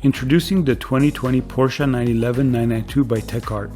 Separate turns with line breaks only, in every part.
Introducing the 2020 Porsche 911 992 by TechArt.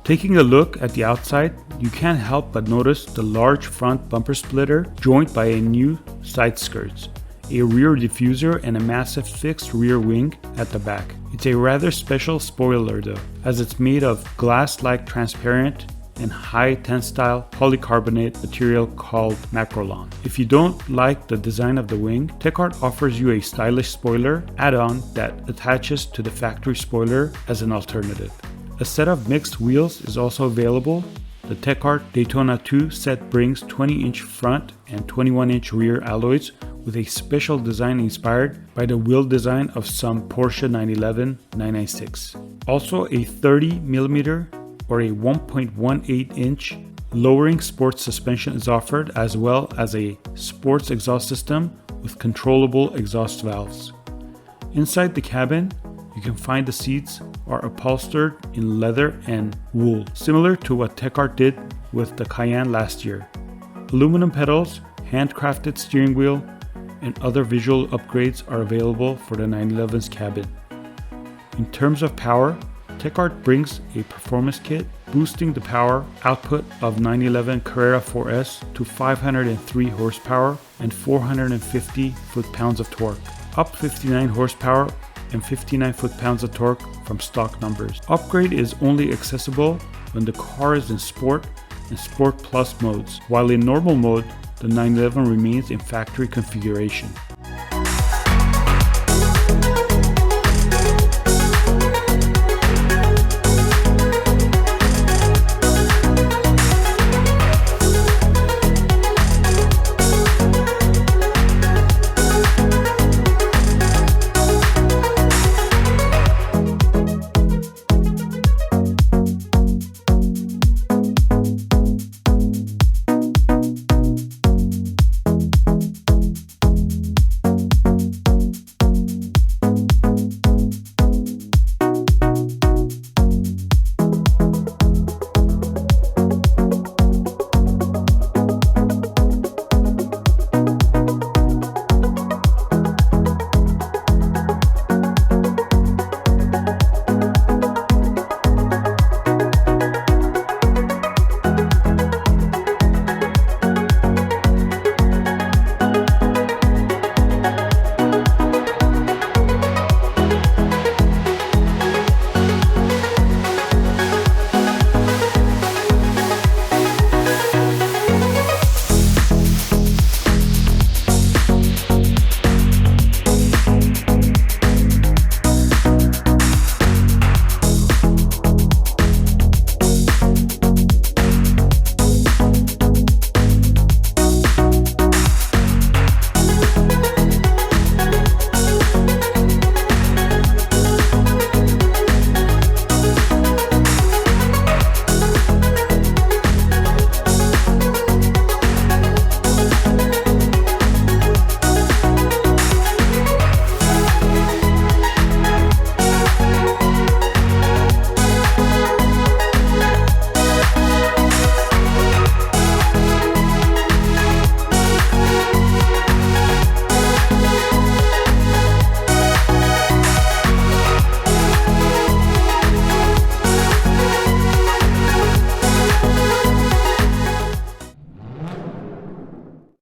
Taking a look at the outside, you can't help but notice the large front bumper splitter joined by a new side skirts, a rear diffuser, and a massive fixed rear wing at the back. It's a rather special spoiler though, as it's made of glass-like transparent and high tensile polycarbonate material called Macrolon. If you don't like the design of the wing, TechArt offers you a stylish spoiler add-on that attaches to the factory spoiler as an alternative. A set of mixed wheels is also available. The TechArt Daytona 2 set brings 20-inch front and 21-inch rear alloys with a special design inspired by the wheel design of some Porsche 911 996. Also a 30mm or a 1.18-inch lowering sports suspension is offered, as well as a sports exhaust system with controllable exhaust valves. Inside the cabin, you can find the seats are upholstered in leather and wool, similar to what TechArt did with the Cayenne last year. Aluminum pedals, handcrafted steering wheel, and other visual upgrades are available for the 911's cabin. In terms of power, TechArt brings a performance kit boosting the power output of 911 Carrera 4S to 503 horsepower and 450 foot-pounds of torque, up 59 horsepower and 59 foot-pounds of torque from stock numbers. Upgrade is only accessible when the car is in Sport and Sport Plus modes, while in normal mode, the 911 remains in factory configuration.